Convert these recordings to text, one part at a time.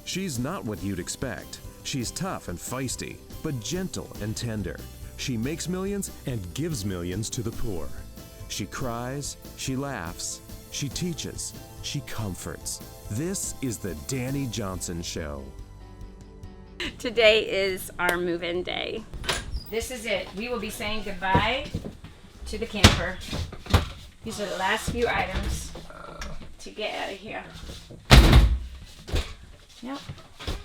She's not what you'd expect. She's tough and feisty, but gentle and tender. She makes millions and gives millions to the poor. She cries, she laughs, she teaches, she comforts. This is the Dani Johnson Show. Today is our move-in day. This is it. We will be saying goodbye to the camper. These are the last few items to get out of here. Yep.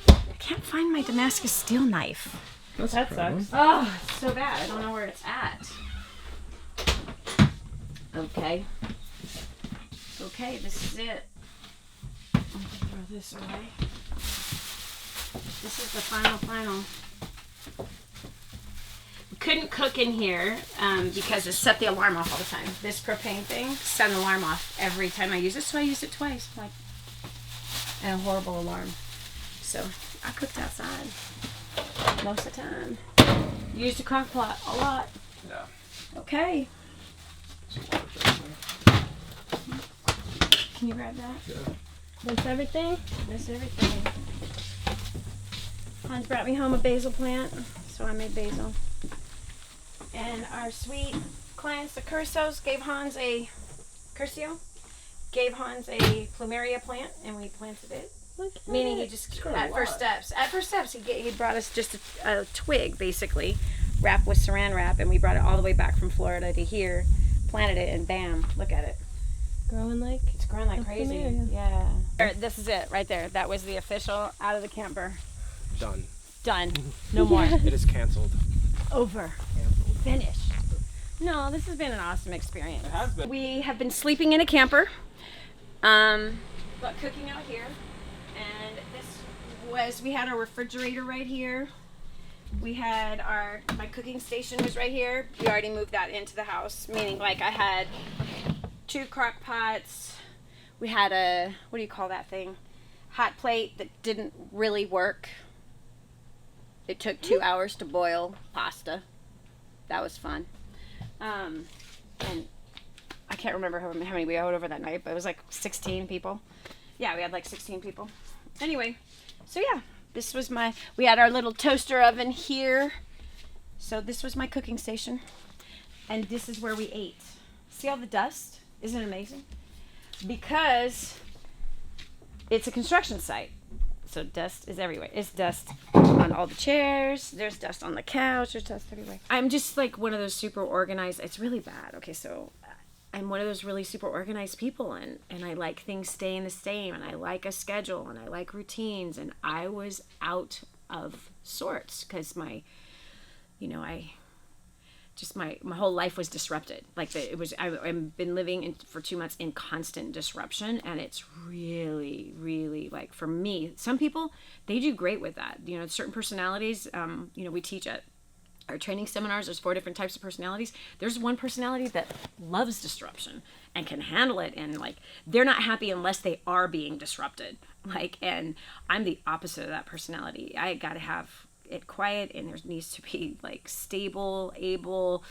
I can't find my Damascus steel knife. That sucks. Oh, it's so bad. I don't know where it's at. Okay. Okay, this is it. I'm gonna throw this away. This is the final. We couldn't cook in here because it set the alarm off all the time. This propane thing set an alarm off every time I use it, so I used it twice. Like, and a horrible alarm. So I cooked outside most of the time. Used a crock pot a lot. Yeah. Okay. Can you grab that? Yeah. That's everything? That's everything. Hans brought me home a basil plant, so I made basil. And our sweet clients, the Cursos, gave Hans a plumeria plant, and we planted it. Meaning he just, at first steps, he brought us just a twig, basically, wrapped with saran wrap, and we brought it all the way back from Florida to here, planted it, and bam, look at it. It's growing like Crazy. plumeria. Yeah. This is it right there. That was the official out of the camper. Done. No more. It is canceled. Over. Canceled. Finished. No, this has been an awesome experience. It has been. We have been sleeping in a camper, but cooking out here. And we had our refrigerator right here. We had my cooking station was right here. We already moved that into the house, meaning like I had 2 crock pots. We had a, what do you call that thing? Hot plate that didn't really work. It took 2 hours to boil pasta. That was fun. And I can't remember how many we had over that night, but it was like 16 people. Yeah, we had like 16 people. Anyway, so yeah, we had our little toaster oven here. So this was my cooking station. And this is where we ate. See all the dust? Isn't it amazing? Because it's a construction site. So dust is everywhere. It's dust on all the chairs. There's dust on the couch. There's dust everywhere. I'm just like one of those super organized. It's really bad. Okay, so I'm one of those really super organized people, and I like things staying the same, and I like a schedule, and I like routines, and I was out of sorts because my whole life was disrupted. Like I've been living for 2 months in constant disruption, and it's really, really like for me, some people, they do great with that. You know, certain personalities, we teach at our training seminars, there's 4 different types of personalities. There's one personality that loves disruption and can handle it, and like they're not happy unless they are being disrupted. Like, and I'm the opposite of that personality. I got to have it quiet, and there needs to be like stable, able,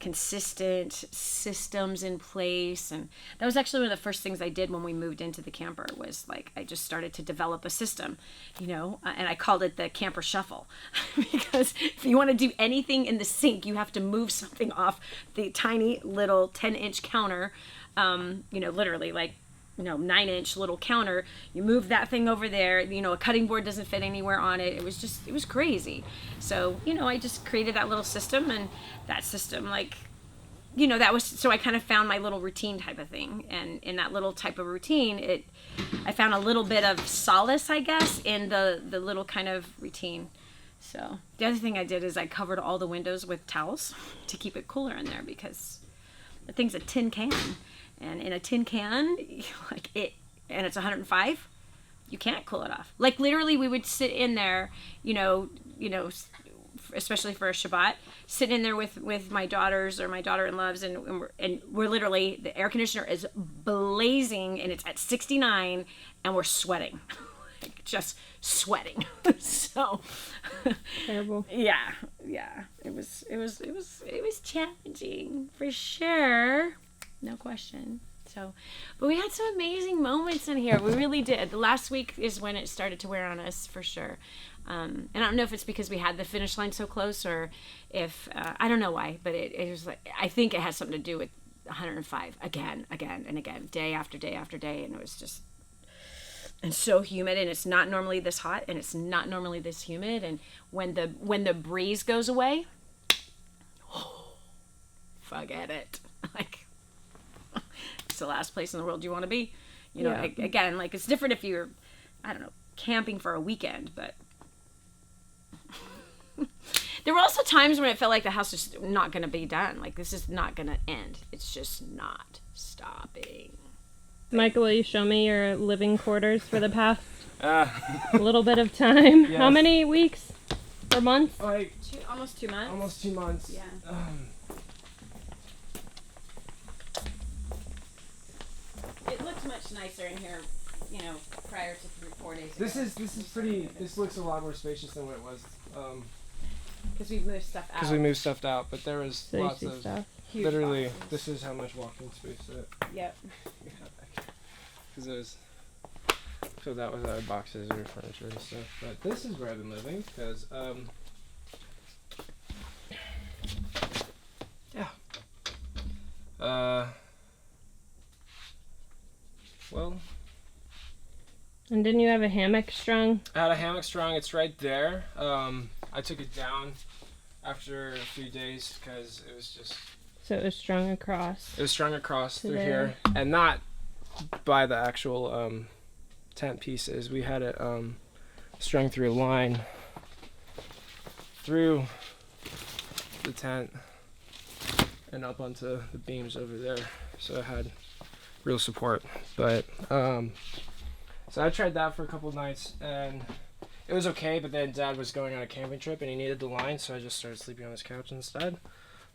consistent systems in place. And that was actually one of the first things I did when we moved into the camper, was like I just started to develop a system, and I called it the camper shuffle. Because if you want to do anything in the sink, you have to move something off the tiny little 10-inch counter, literally like 9-inch little counter. You move that thing over there, a cutting board doesn't fit anywhere on it. It was crazy. So, I just created that little system, and that system, like, so I kind of found my little routine type of thing. And in that little type of routine, I found a little bit of solace, I guess, in the little kind of routine. So the other thing I did is I covered all the windows with towels to keep it cooler in there, because the thing's a tin can. And in a tin can, and it's 105, you can't cool it off. Like literally, we would sit in there, especially for a Shabbat, sitting in there with my daughters or my daughter-in-laws, and we're literally, the air conditioner is blazing, and it's at 69, and we're sweating, like just sweating. So Terrible. Yeah, it was challenging for sure. No question. So, but we had some amazing moments in here. We really did. The last week is when it started to wear on us for sure. And I don't know if it's because we had the finish line so close, or if I don't know why, but it was like, I think it has something to do with 105 again and again, day after day after day, and it was just, and so humid, and it's not normally this hot, and it's not normally this humid, and when the breeze goes away, forget it. Like, it's the last place in the world you want to be. You know, Yeah. again, like, it's different if you're, I don't know, camping for a weekend, but there were also times when it felt like the house is not going to be done. Like, this is not going to end. It's just not stopping. Michael, will you show me your living quarters for the past Uh, little bit of time? Yes. How many weeks or months? like Almost 2 months. almost 2 months. Yeah. It looks much nicer in here, you know, prior to 4 days ago. This is pretty. This looks a lot more spacious than what it was. Because we've moved stuff out. Because we moved stuff out, but there was So you lots see of. stuff. Huge Literally, boxes. this is how much walking space that Yep. we had back. Because it was filled out with other boxes or furniture and stuff. But this is where I've been living because yeah. Well, And didn't you have a hammock strung? I had a hammock strung. It's right there. I took it down after a few days because it was just. So it was strung across. It was strung across To through there. here, and not by the actual tent pieces. We had it strung through a line through the tent and up onto the beams over there. So it had real support. But so I tried that for a couple of nights, and it was okay. But then Dad was going on a camping trip, and he needed the line, so I just started sleeping on his couch instead.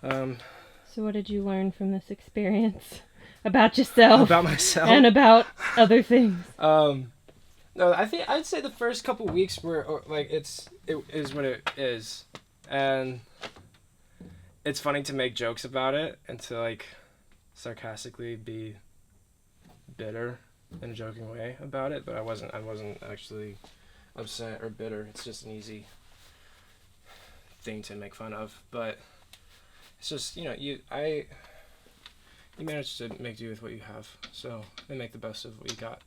So what did you learn from this experience about yourself About myself. and about other things? No, I'd say the first couple weeks were like it is what it is, and it's funny to make jokes about it and to like sarcastically be bitter in a joking way about it. But I wasn't actually upset or bitter. It's just an easy thing to make fun of. But it's just, you know, you manage to make do with what you have, so and make the best of what you got.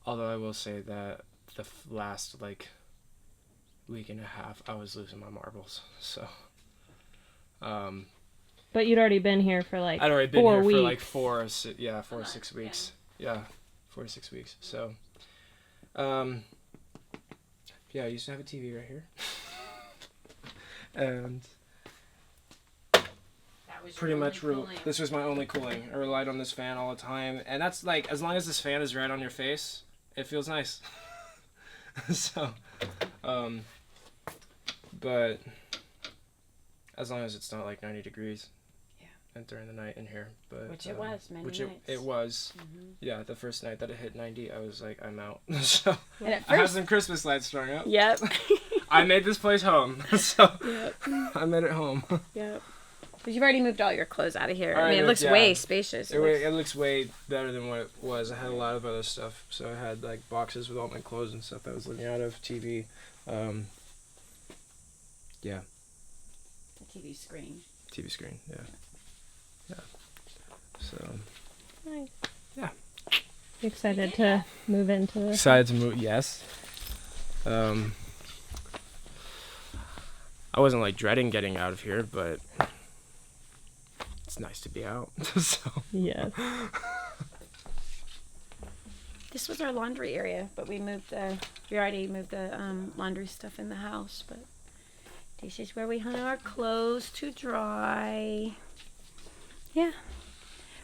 Although I will say that the last like week and a half, I was losing my marbles. So, But you'd already been here for like I'd already been 4 here weeks. for like 4 or 6 weeks. Yeah, 4 to 6 weeks. So, yeah, I used to have a TV right here, and pretty much this was my only cooling. I relied on this fan all the time, and that's like as long as this fan is right on your face, it feels nice. So, but as long as it's not like 90 degrees, and during the night in here, but Which it was many which nights. it was, yeah. The first night that it hit 90, I was like, I'm out. So And at I had first, some Christmas lights strung up. yep. I made this place home, so Yep. I made it home. Yep. But you've already moved all your clothes out of here. I Alright, mean, it looks yeah. way spacious. It looks way better than what it was. I had a lot of other stuff. So I had like boxes with all my clothes and stuff that I was living out of, TV. Yeah, The TV screen. TV screen. Yeah. Yeah. So Nice. Yeah. You excited to move into this? decided to move. Yes. I wasn't like dreading getting out of here, but it's nice to be out. So Yes. This was our laundry area, but we already moved the laundry stuff in the house, but this is where we hung our clothes to dry. Yeah.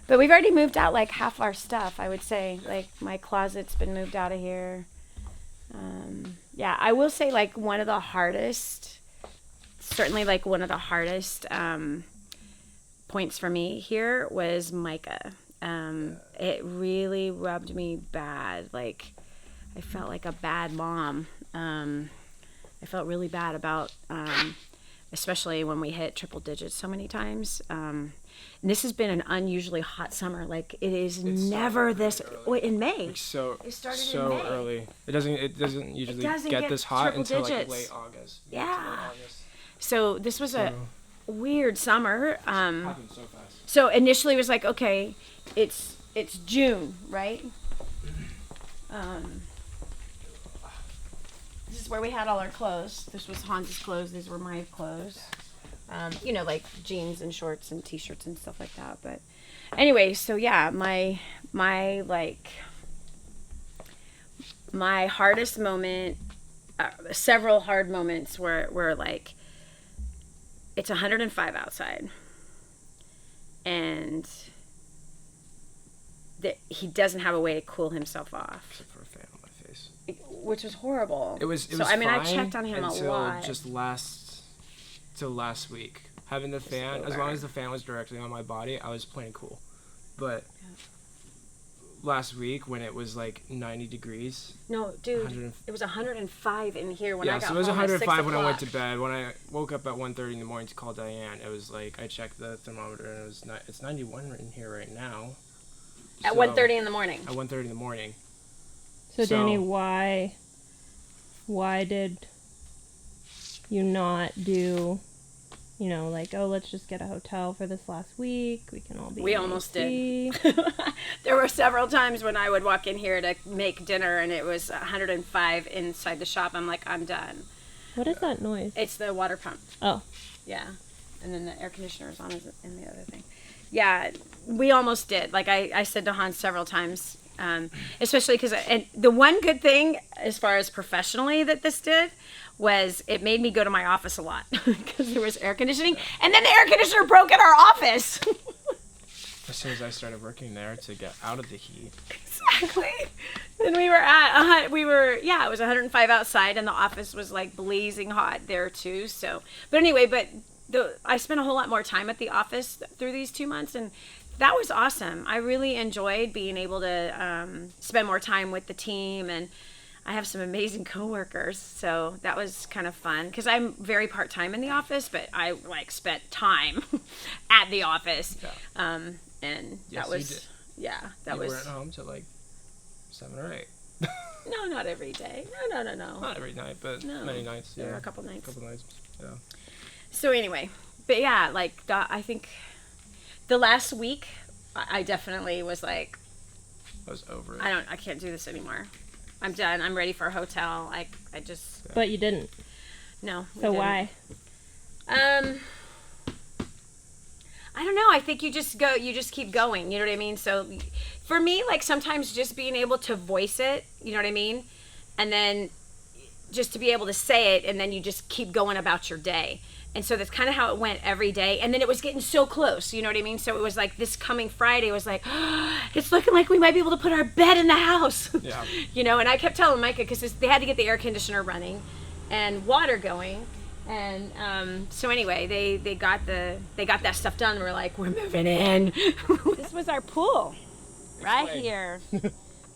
But we've already moved out like half our stuff, I would say. Like my closet's been moved out of here. Yeah, I will say like one of the hardest points for me here was Micah. It really rubbed me bad. Like I felt like a bad mom. I felt really bad about especially when we hit triple digits so many times. And this has been an unusually hot summer. Like it is never this in May. Like so It started so in May. early. It doesn't usually doesn't get get this hot triple until like digits. late August. Yeah. Mid to late August. So this was a weird summer. Happened so fast. So initially it was like, okay, it's June, right? This is where we had all our clothes. This was Hans's clothes. These were my clothes. You know, like jeans and shorts and t-shirts and stuff like that. But anyway, so yeah, my hardest moment, several hard moments were like, it's 105 outside, and he doesn't have a way to cool himself off. Except for a fan on my face. Which was horrible. It was so, I mean, I fine checked on him a lot. Till last week. Having the fan, as long as the fan was directly on my body, I was playing cool. But last week when it was like 90 degrees. No, dude, it was 105 in here when I got so it was home 105 at 6 when I went to o'clock. bed. When I woke up at 1:30 in the morning to call Diane, it was like I checked the thermometer and it was it's 91 in here right now. At So, 1:30 in the morning. At 1:30 in the morning. So Dani, why did you not do, you know, like, oh, let's just get a hotel for this last week. We can all be. We in almost AC. did. There were several times when I would walk in here to make dinner and it was 105 inside the shop. I'm like, I'm done. What is that noise? It's the water pump. Oh. Yeah. And then the air conditioner is on in the other thing. Yeah, we almost did. Like I said to Hans several times, especially because, and the one good thing as far as professionally that this did was it made me go to my office a lot because there was air conditioning, and then the air conditioner broke in our office. As soon as I started working there to get out of the heat. Exactly. Then it was 105 outside, and the office was like blazing hot there too. So, but anyway, I spent a whole lot more time at the office through these 2 months, and that was awesome. I really enjoyed being able to spend more time with the team, and I have some amazing coworkers, so that was kind of fun because I'm very part-time in the office, but I like spent time at the office, and Yes, that was you weren't home till like 7 or 8. No, not every day. No. Not every night, but many nights. There Yeah, were a couple nights. Yeah. So anyway, but yeah, like I think the last week, I definitely was like, I was over it. I can't do this anymore. I'm done. I'm ready for a hotel. I just. But you didn't. No. So why? I don't know. I think you just keep going. You know what I mean? So for me, like sometimes just being able to voice it, you know what I mean? And then just to be able to say it, and then you just keep going about your day. And so that's kind of how it went every day. And then it was getting so close, you know what I mean? So it was like this coming Friday was like, it's looking like we might be able to put our bed in the house. Yeah. You know, and I kept telling Micah, because they had to get the air conditioner running and water going. And so anyway, they got that stuff done. We're like, we're moving in. This was our pool right here.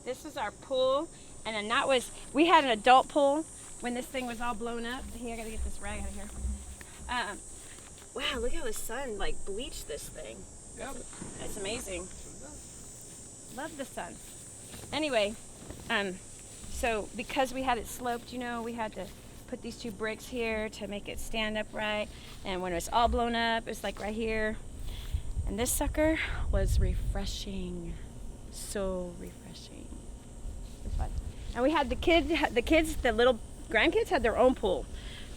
This was our pool. And then we had an adult pool when this thing was all blown up. Here, I gotta get this rag out of here. Wow, look how the sun like bleached this thing. Yep. It's amazing. Love the sun. Anyway, so because we had it sloped, you know, we had to put these 2 bricks here to make it stand upright. And when it was all blown up, it was like right here. And this sucker was refreshing. So refreshing. It was fun. And we had the little grandkids had their own pool.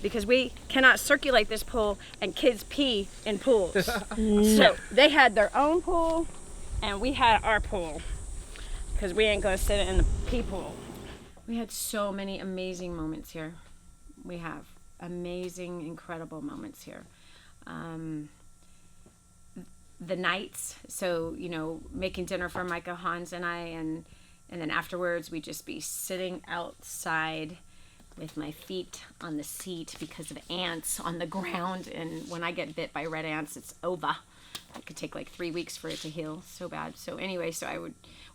Because we cannot circulate this pool and kids pee in pools. So they had their own pool and we had our pool. Because we ain't going to sit in the pee pool. We had so many amazing moments here. We have amazing, incredible moments here. The nights, so, you know, making dinner for Micah, Hans, and I, and then afterwards we'd just be sitting outside with my feet on the seat because of ants on the ground. And when I get bit by red ants, it's over. It could take like 3 weeks for it to heal so bad. So anyway,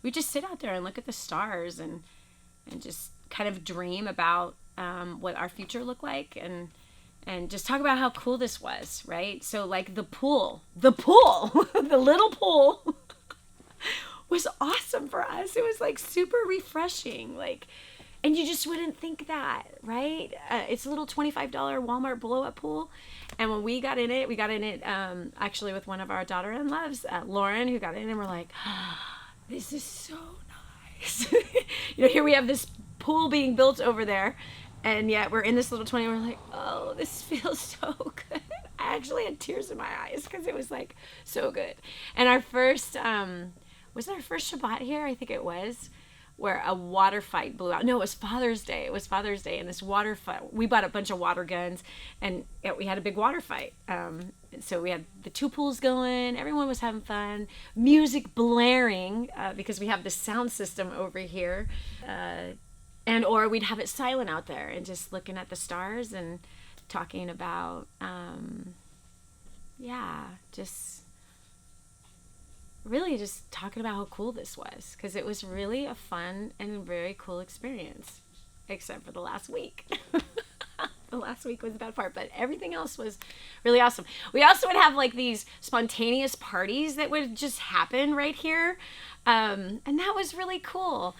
we'd just sit out there and look at the stars and just kind of dream about what our future looked like. And and just talk about how cool this was, right? So like the pool, the little pool was awesome for us. It was like super refreshing, like, and you just wouldn't think that, right? It's a little $25 Walmart blow-up pool. And when we got in it, actually with one of our daughter-in-laws, Lauren, who got in, and we're like, this is so nice. Here we have this pool being built over there, and yet we're in this little 20, and we're like, oh, this feels so good. I actually had tears in my eyes because it was like so good. And our first, was it our first Shabbat here? I think it was, where a water fight blew out. No, it was Father's Day. And this water fight, we bought a bunch of water guns, and we had a big water fight. So we had the two pools going. Everyone was having fun. Music blaring, because we have the sound system over here. Or we'd have it silent out there and just looking at the stars and talking about, just really just talking about how cool this was, because it was really a fun and very cool experience, except for the last week. The last week was the bad part, but everything else was really awesome. We also would have like these spontaneous parties that would just happen right here, and that was really cool.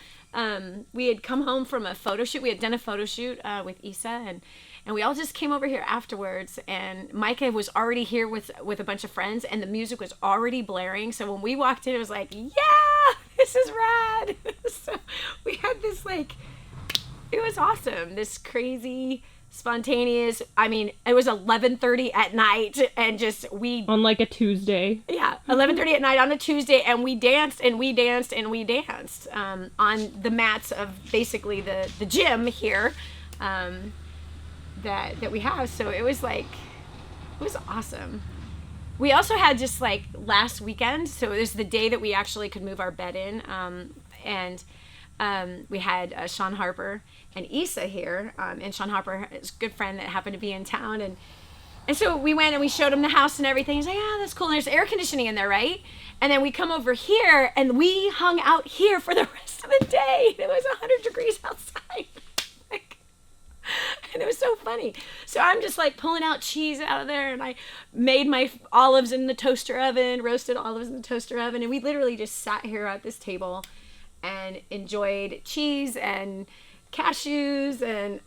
We had come home from a photo shoot. We had done a photo shoot with Isa, and we all just came over here afterwards, and Micah was already here with a bunch of friends, and the music was already blaring. So when we walked in, it was like, yeah, this is rad. So we had this, like, it was awesome. This crazy, spontaneous, I mean, it was 11:30 at night, and just on like a Tuesday. Yeah, 11:30 at night on a Tuesday, and we danced and we danced and we danced on the mats of basically the gym here that we have. So it was awesome. We also had just like last weekend, so it was the day that we actually could move our bed in, and we had Sean Harper and Issa here, and Sean Harper is a good friend that happened to be in town, and so we went and we showed him the house and everything. He's like, yeah, that's cool. And there's air conditioning in there, right? And then we come over here and we hung out here for the rest of the day. It was 100 degrees outside. And it was so funny. So I'm just like pulling out cheese out of there, and I made my olives in the toaster oven, roasted olives in the toaster oven, and we literally just sat here at this table and enjoyed cheese and cashews and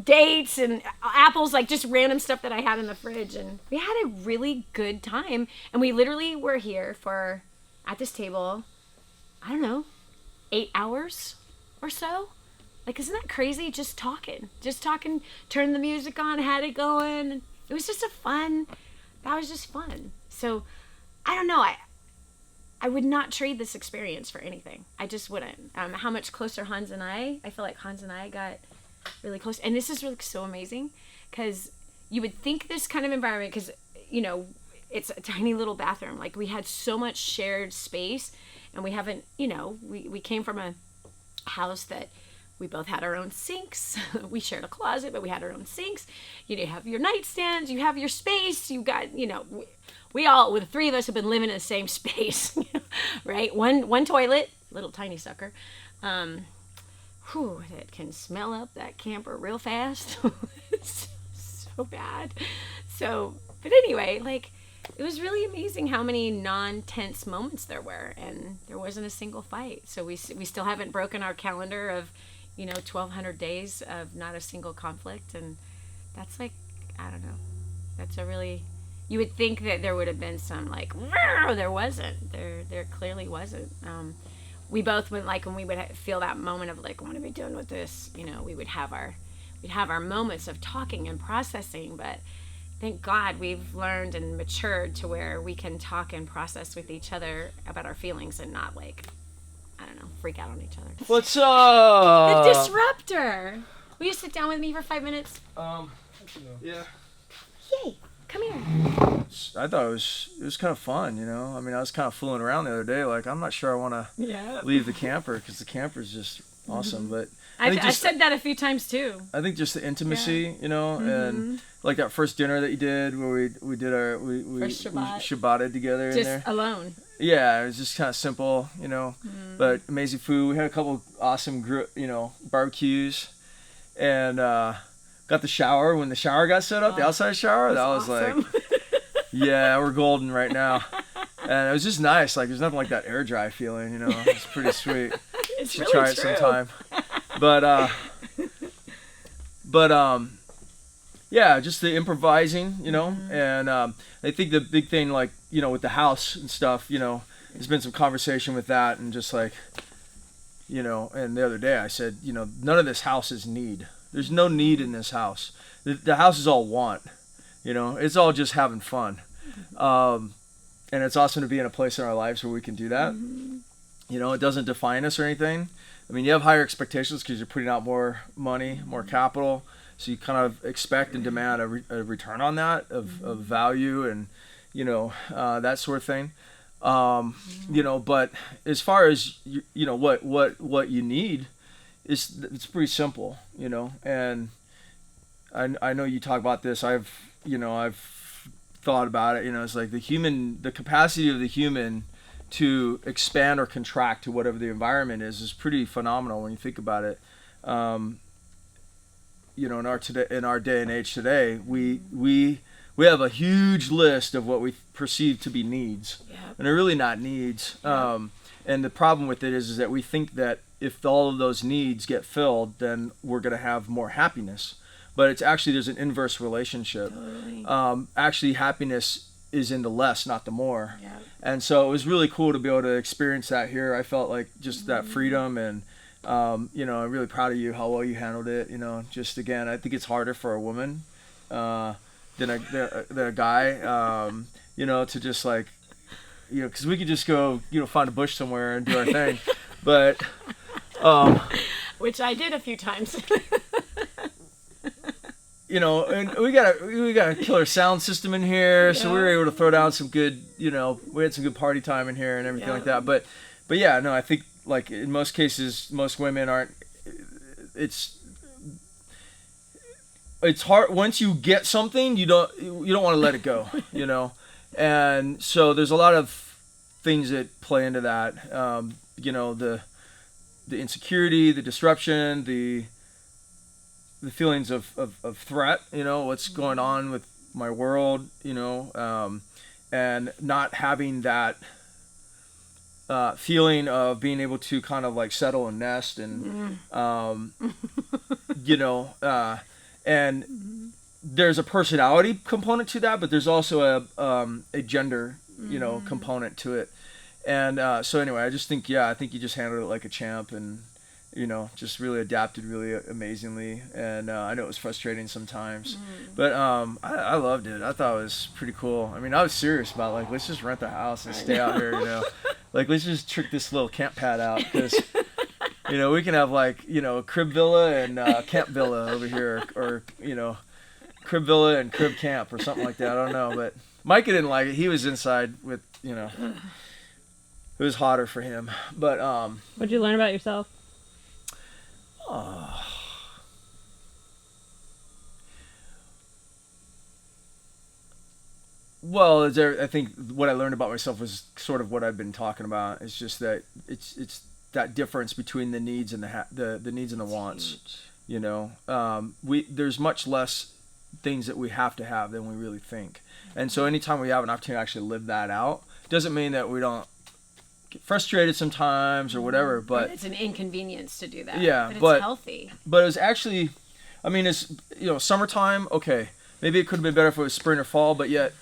dates and apples, like just random stuff that I had in the fridge. And we had a really good time. And we literally were here for, at this table, I don't know, 8 hours or so. Like, isn't that crazy? Just talking, turned the music on, had it going. It was just that was just fun. So I don't know. I would not trade this experience for anything. I just wouldn't. How much closer Hans and I feel like Hans and I got really close. And this is really so amazing, because you would think this kind of environment, because, it's a tiny little bathroom. Like, we had so much shared space, and we haven't, we came from a house that we both had our own sinks. We shared a closet, but we had our own sinks. You have your nightstands, you have your space, you got, we all, with the three of us, have been living in the same space, right? One toilet, little tiny sucker. That can smell up that camper real fast. It's so bad. So, but anyway, like, it was really amazing how many non-tense moments there were, and there wasn't a single fight. So we still haven't broken our calendar of, 1,200 days of not a single conflict, and that's like, I don't know. That's a really, you would think that there would have been some like, there wasn't. There clearly wasn't. We both went, like, when we would feel that moment of like, what are we doing with this? We would have our moments of talking and processing, but thank God we've learned and matured to where we can talk and process with each other about our feelings and not, like, I don't know, freak out on each other. What's up? The disruptor. Will you sit down with me for 5 minutes? Yeah. Yay. Come here. I thought it was kind of fun, I mean, I was kind of fooling around the other day. Like, I'm not sure I want to leave the camper, because the camper is just awesome. But I've said that a few times too. I think just the intimacy, and like that first dinner that you did, where we did we Shabbated together just in there. Alone. Yeah, it was just kind of simple, but amazing food. We had a couple awesome, barbecues, and got the shower. When the shower got set up, the outside shower, that was awesome. like, yeah, we're golden right now. And it was just nice. Like, there's nothing like that air dry feeling, you know. It's pretty sweet. It's Should really try it true. sometime. But yeah, just the improvising, you know. And I think the big thing, like, you know, with the house and stuff, you know, there's been some conversation with that, and just like, you know, and the other day I said, you know, none of this house is need. There's no need in this house. The house is all want, you know. It's all just having fun. And it's awesome to be in a place in our lives where we can do that. You know, it doesn't define us or anything. I mean, you have higher expectations because you're putting out more money, more capital. So you kind of expect and demand a return on that of value and, you know, that sort of thing. You know, but as far as, you know, what you need, it's pretty simple, you know. And I know you talk about this. I've thought about it, you know. It's like the capacity of the human to expand or contract to whatever the environment is pretty phenomenal when you think about it. You know, in our day and age today, we have a huge list of what we perceive to be needs, and they're really not needs. And the problem with it is that we think that if all of those needs get filled, then we're going to have more happiness. But it's actually, there's an inverse relationship. Totally. Actually, happiness is in the less, not the more. Yeah. And so it was really cool to be able to experience that here. I felt like just that freedom, and you know, I'm really proud of you, how well you handled it. You know, just again, I think it's harder for a woman than a guy. You know, to just like, you know, because we could just go, you know, find a bush somewhere and do our thing, but which I did a few times. You know, and we got a killer sound system in here, so we were able to throw down some good, you know, we had some good party time in here and everything like that. But yeah, no, I think like in most cases, most women aren't. It's hard once you get something, you don't want to let it go, you know, and so there's a lot of things that play into that. You know, the insecurity, the disruption, the feelings of threat, you know, what's going on with my world, you know, and not having that feeling of being able to kind of like settle and nest and, you know, and there's a personality component to that, but there's also a gender, you know, component to it. And so anyway, I think you just handled it like a champ, and, you know, just really adapted really amazingly. And I know it was frustrating sometimes, but I loved it. I thought it was pretty cool. I mean, I was serious about like, let's just rent the house and stay out here, you know, like let's just trick this little camp pad out, because, you know, we can have like, you know, crib villa and camp villa over here, or, you know, crib villa and crib camp or something like that. I don't know, but Micah didn't like it. He was inside with, you know, it was hotter for him. But what'd you learn about yourself? Well, I think what I learned about myself was sort of what I've been talking about. It's just that it's that difference between the needs and the needs and the wants. You know, there's much less things that we have to have than we really think. And so anytime we have an opportunity to actually live that out, doesn't mean that we don't get frustrated sometimes or whatever, but it's an inconvenience to do that. Yeah, but it's healthy. But it was actually, I mean, it's, you know, summertime. Okay, maybe it could have been better if it was spring or fall, but yet,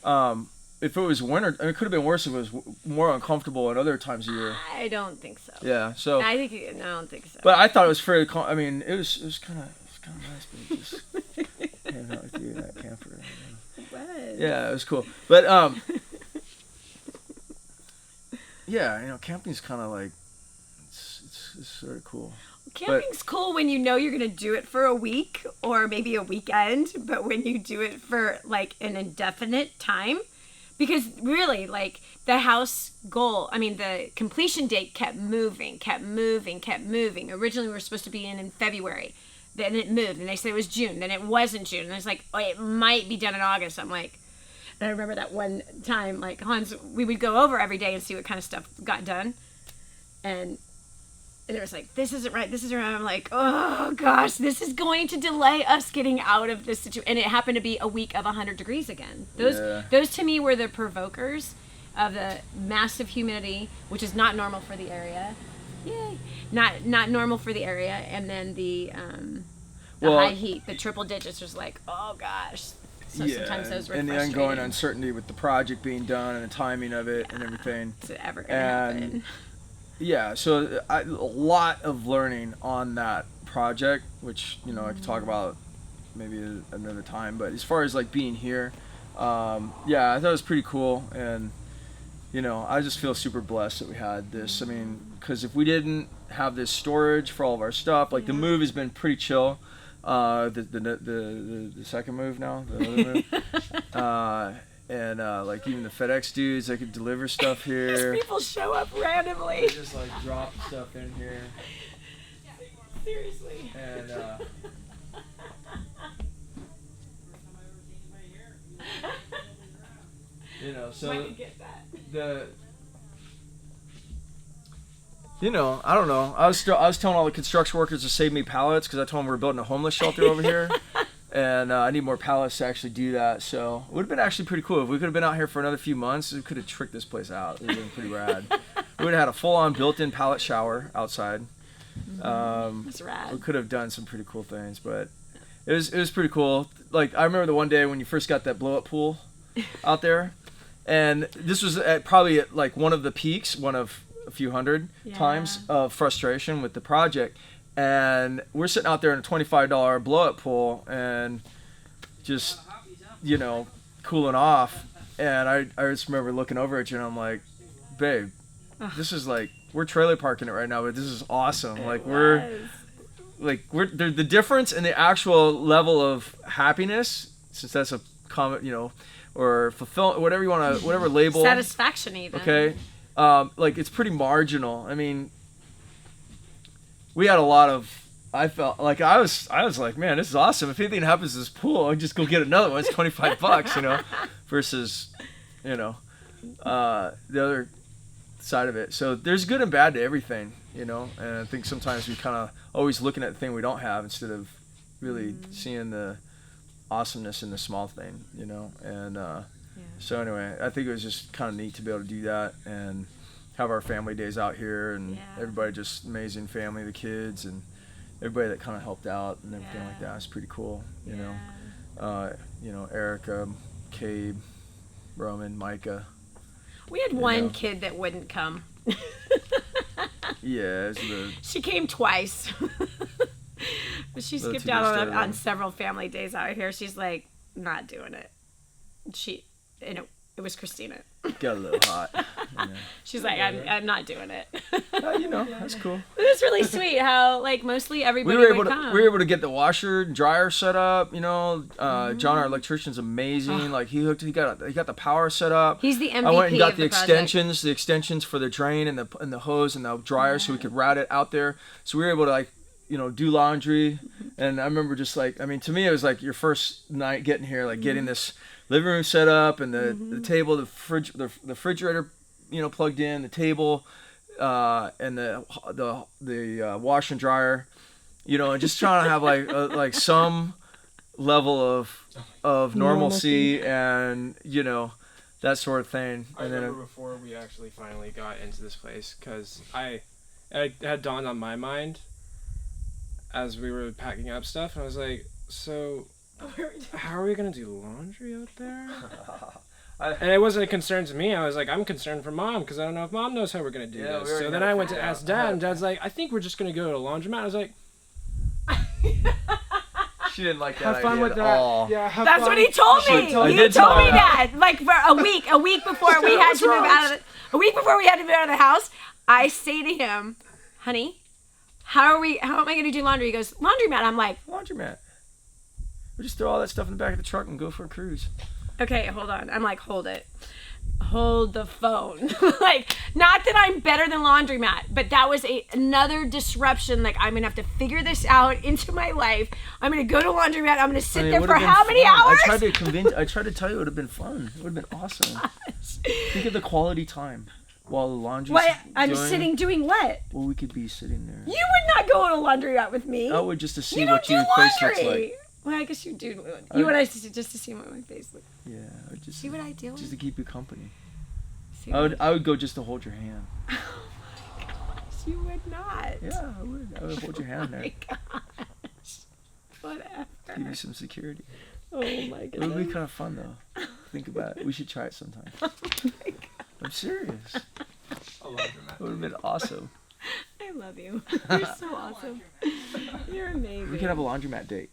if it was winter, I mean, it could have been worse if it was more uncomfortable at other times of year. I don't think so. Yeah, so I don't think so. But I thought it was fairly. I mean, it was kind of nice, but just hanging out with you in that camper. It was. Yeah, it was cool, but yeah, you know, camping's kind of like, it's sort of cool. Camping's cool when you know you're going to do it for a week or maybe a weekend, but when you do it for like an indefinite time, because really, like, the house goal, I mean, the completion date kept moving. Originally we were supposed to be in February, then it moved, and they said it was June, then it wasn't June, and it's like, oh, it might be done in August. I'm like, and I remember that one time, like, Hans, we would go over every day and see what kind of stuff got done. And And it was like, this isn't right. This isn't right. I'm like, oh gosh, this is going to delay us getting out of this situation. And it happened to be a week of 100 degrees again. Those to me were the provokers of the massive humidity, which is not normal for the area. Yay. Not normal for the area. And then the high heat, the triple digits was like, oh gosh. So sometimes those were and the ongoing uncertainty with the project being done and the timing of it and everything. Is it ever going to happen? Yeah, so a lot of learning on that project, which, you know, I could talk about maybe another time. But as far as like being here, I thought it was pretty cool. And, you know, I just feel super blessed that we had this. I mean, because if we didn't have this storage for all of our stuff, like the move has been pretty chill. The second move now, the other move. And like even the FedEx dudes, they could deliver stuff here. People show up randomly. They just like drop stuff in here. Seriously. And you know, so I could get that. I don't know. I was telling all the construction workers to save me pallets because I told them we were building a homeless shelter over here. And I need more pallets to actually do that. So it would have been actually pretty cool. If we could have been out here for another few months, we could have tricked this place out. It would have been pretty rad. We would have had a full-on built-in pallet shower outside. That's rad. We could have done some pretty cool things, but it was pretty cool. Like, I remember the one day when you first got that blow-up pool out there. And this was probably at like one of the peaks, one of a few hundred times of frustration with the project. And we're sitting out there in a $25 blow-up pool and just, you know, cooling off. And I just remember looking over at you and I'm like, babe, this is like, we're trailer parking it right now, but this is awesome. Like the difference in the actual level of happiness, since that's a comment, you know, or fulfill, whatever you want to, whatever label. Satisfaction even. Okay. Like it's pretty marginal. I mean, we had a lot of, I felt like I was like, man, this is awesome. If anything happens to this pool, I'll just go get another one. It's $25, you know, versus, you know, the other side of it. So there's good and bad to everything, you know, and I think sometimes we kind of always looking at the thing we don't have instead of really seeing the awesomeness in the small thing, you know. And so anyway, I think it was just kind of neat to be able to do that and have our family days out here, and everybody, just amazing family, the kids and everybody that kind of helped out and everything like that. It's pretty cool, you know. You know, Erica, Cabe, Roman, Micah. We had one kid that wouldn't come. She came twice. But she skipped out on several family days out here. She's like, not doing it. It was Christina. Got a little hot. Yeah. She's like, I'm not doing it. You know, that's cool. It was really sweet how, like, mostly everybody would come. We were able to get the washer and dryer set up, you know. John, our electrician's amazing. Like, he got the power set up. He's the MVP. I went and got the extensions for the drain and the hose and the dryer so we could route it out there. So we were able to, like, you know, do laundry. And I remember just like, I mean, to me it was like your first night getting here, like getting this living room set up and the table, the refrigerator, you know, plugged in, the table, and the washer and dryer, you know, and just trying to have like some level of normalcy and, you know, that sort of thing. I remember before we actually finally got into this place, because I had dawned on my mind as we were packing up stuff, and I was like, so how are we gonna do laundry out there? And it wasn't a concern to me. I was like, I'm concerned for Mom, because I don't know if Mom knows how we're gonna do this. So then I went to ask Dad, and Dad's like, I think we're just gonna go to a laundromat. I was like, she didn't like that have fun idea with at that. all. Yeah, have That's fun. what he told me. He told me that. Like for a week before we had to move out of the house, I say to him, honey, how am I going to do laundry? He goes, laundromat. I'm like, laundromat. We just throw all that stuff in the back of the truck and go for a cruise. Okay, hold on. I'm like, hold it. Hold the phone. Like, not that I'm better than laundromat, but that was another disruption. Like, I'm going to have to figure this out into my life. I'm going to go to laundromat. I'm going to sit there for how many hours? I tried to tell you it would have been fun. It would have been awesome. Think of the quality time. while the laundry's What? I'm doing? sitting doing what? Well, we could be sitting there. You would not go on a laundry out with me. I would just to see You what don't your do face looks laundry. like. Well, I guess you do. You and I just to see what my face looks. Yeah, I would just See what I do? just to keep you company. See I what would go just to hold your hand. Oh my gosh, you would not. Yeah, I would. I would hold your hand Oh there. my gosh. Whatever. Give you some security. Oh my It would goodness. be kind of fun though. Think about it. We should try it sometime. Oh my God. I'm serious. A laundromat. It would have been awesome. I love you. You're so awesome. You're amazing. We could have a laundromat date.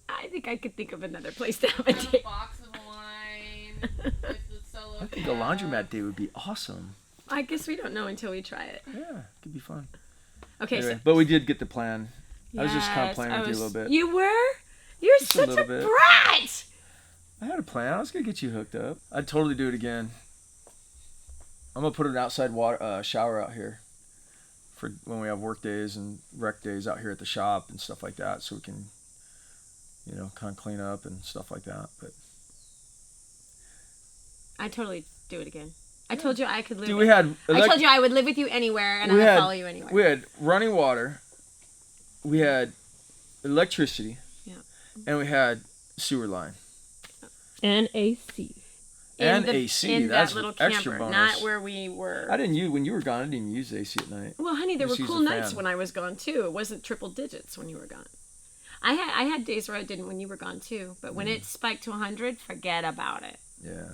I think I could think of another place to have a Have a date. box of wine with the solo I think a laundromat date would be awesome. I guess we don't know until we try it. Yeah, it could be fun. Okay, Anyway, so but we did get the plan. I was just kind of Yes, playing I with you a was- little bit. You were? You're Just a such a, little bit. brat! I had a plan. I was gonna get you hooked up. I'd totally do it again. I'm gonna put an outside water shower out here for when we have work days and rec days out here at the shop and stuff like that, so we can, kind of clean up and stuff like that. But I'd totally do it again. I told you I could live dude, with we had I told you I would live with you anywhere and I would follow you anywhere. we had running water, we had electricity, Yeah. and we had sewer line. And AC. And AC, in that's that little extra camper, bonus. not where we were. When you were gone, I didn't even use AC at night. Well, honey, there were Just use cool the nights fan. when I was gone too. It wasn't triple digits when you were gone. I had days where I didn't when you were gone too. But when it spiked to 100, forget about it. Yeah.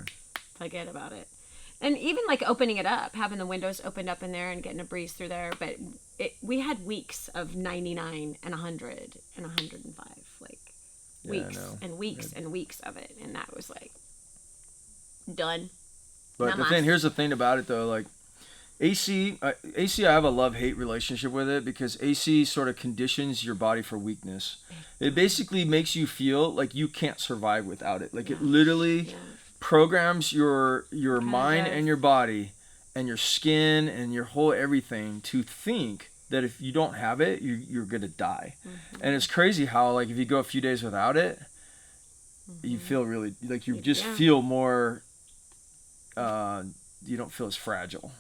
Forget about it. And even like opening it up, having the windows opened up in there and getting a breeze through there. But we had weeks of 99 and 100 and 105, like Yeah, I weeks know. and weeks and weeks of it, and that was like done. But here's the thing about it though, like AC, I have a love-hate relationship with it because AC sort of conditions your body for weakness. It basically makes you feel like you can't survive without it. Like it literally programs your mind does. and your body and your skin and your whole everything to think that if you don't have it, you're gonna die. And it's crazy how like if you go a few days without it, you feel really like you just feel more. You don't feel as fragile,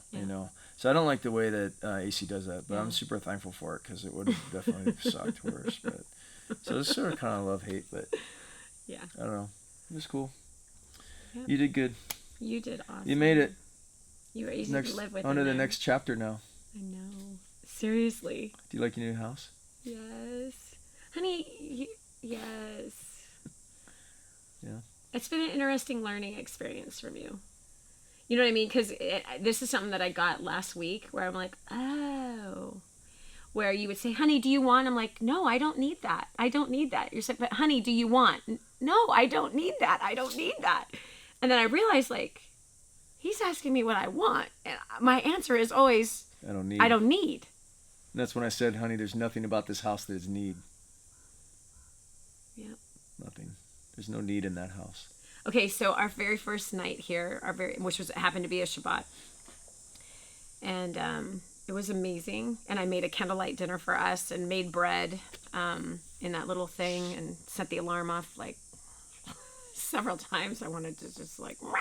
So I don't like the way that AC does that, but I'm super thankful for it because it would have definitely sucked worse. But so it's sort of kind of love-hate, but Yeah. I don't know. It was cool. Yep. You did good. You did awesome. You made it. You were easy to live with. On to in the there. next chapter now. I know. Seriously. Do you like your new house? Yes. Honey, yes. Yeah. It's been an interesting learning experience from you. You know what I mean? Because this is something that I got last week where I'm like, oh. Where you would say, honey, do you want? I'm like, no, I don't need that. I don't need that. You're saying, but honey, do you want? No, I don't need that. I don't need that. And then I realized, like, he's asking me what I want. And my answer is always, I don't need. And that's when I said, honey, there's nothing about this house that is need. Yep. Nothing. There's no need in that house. Okay, so our very first night here, which happened to be a Shabbat, and it was amazing. And I made a candlelight dinner for us and made bread in that little thing and set the alarm off like several times. I wanted to just like, rah!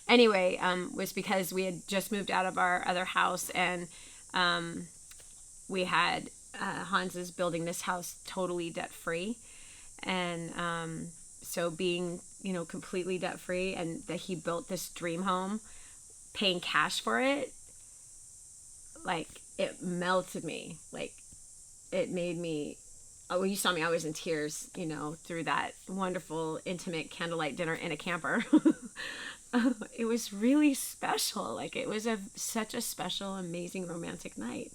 Anyway, was because we had just moved out of our other house and we had Hans is building this house totally debt free, and so being completely debt free, and that he built this dream home, paying cash for it, like it melted me. Like it made me. Oh, you saw me. I was in tears, through that wonderful, intimate candlelight dinner in a camper. It was really special. Like it was such a special, amazing, romantic night.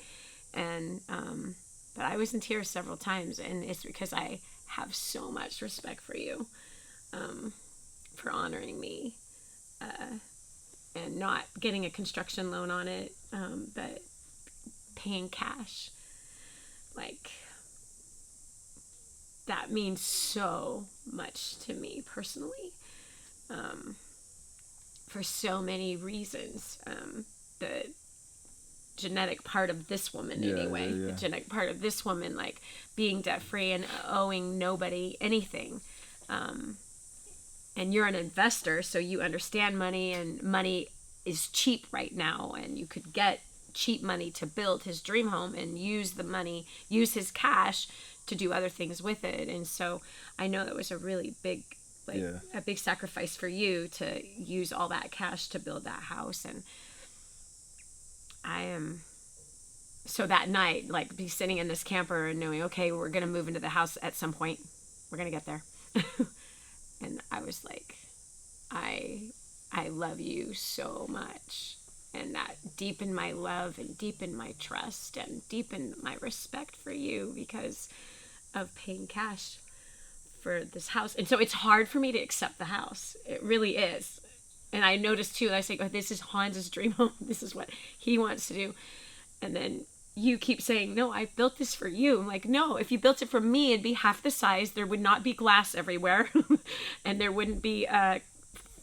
And but I was in tears several times, and it's because I have so much respect for you, for honoring me, and not getting a construction loan on it, but paying cash. Like that means so much to me personally, for so many reasons. The genetic part of this woman anyway. The genetic part of this woman, like being debt free and owing nobody anything. And you're an investor, so you understand money, and money is cheap right now, and you could get cheap money to build his dream home and use his cash to do other things with it. And so I know that was a really big, a big sacrifice for you to use all that cash to build that house. And so that night, like, be sitting in this camper and knowing, okay, we're going to move into the house at some point. We're going to get there. And I was like, I love you so much. And that deepened my love and deepened my trust and deepened my respect for you because of paying cash for this house. And so it's hard for me to accept the house. It really is. And I noticed too, I say, oh, this is Hans's dream home. This is what he wants to do. And then you keep saying, no, I built this for you. I'm like, no, if you built it for me, it'd be half the size. There would not be glass everywhere. And there wouldn't be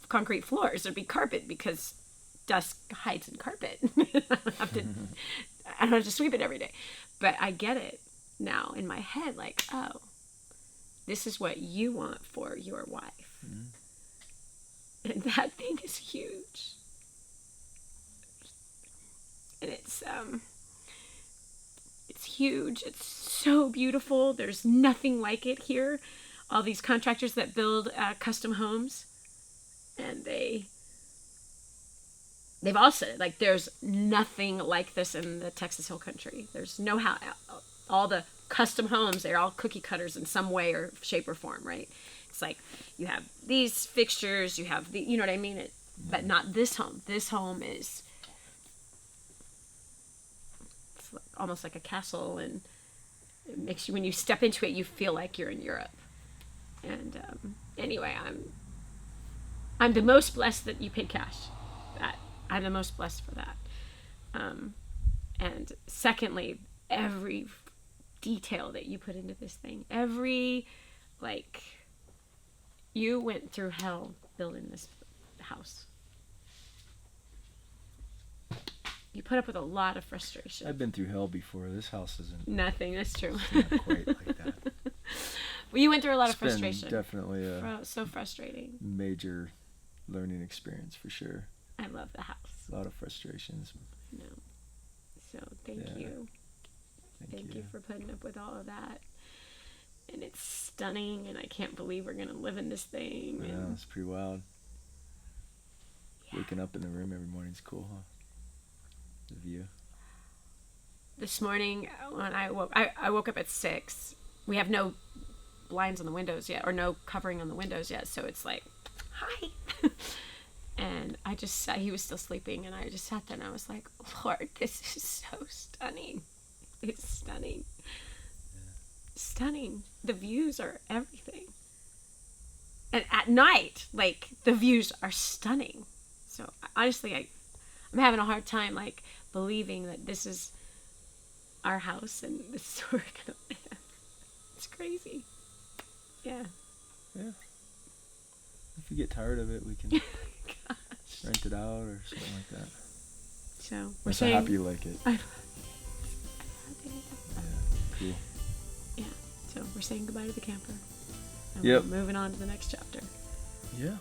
concrete floors. There'd be carpet because dust hides in carpet. I don't have to sweep it every day. But I get it now in my head, like, oh, this is what you want for your wife. Mm-hmm. And that thing is huge. And it's huge. It's so beautiful. There's nothing like it here. All these contractors that build custom homes, and they've all said, like, there's nothing like this in the Texas Hill Country. There's no how. All the custom homes, they're all cookie cutters in some way or shape or form, right? It's like you have these fixtures, you have the, you know what I mean? But not this home. This home is almost like a castle, and it makes you, when you step into it, you feel like you're in Europe. And anyway, I'm the most blessed that you paid cash. I'm the most blessed for that. And secondly, every detail that you put into this thing, you went through hell building this house. You put up with a lot of frustration. I've been through hell before. This house isn't. Nothing. That's true. It's not quite like that. Well, you went through a lot of It's been frustration. definitely so frustrating. Major learning experience for sure. I love the house. A lot of frustrations. No. So thank you. Thank you for putting up with all of that. And it's stunning, and I can't believe we're going to live in this thing. Yeah, and it's pretty wild. Yeah. Waking up in the room every morning is cool, huh? The view. This morning when I woke up at 6. We have no blinds on the windows yet, or no covering on the windows yet, so it's like, hi. And I just sat, he was still sleeping, and I just sat there and I was like, Lord, this is so stunning. It's stunning. Yeah. Stunning. The views are everything. And at night, like, the views are stunning. So honestly, I'm having a hard time, like, believing that this is our house and this is where we're gonna live. It's crazy. Yeah. Yeah. If you get tired of it, we can rent it out or something like that. So we're so happy you like it. Yeah, cool. Yeah. So we're saying goodbye to the camper. And Yep. we're moving on to the next chapter. Yeah.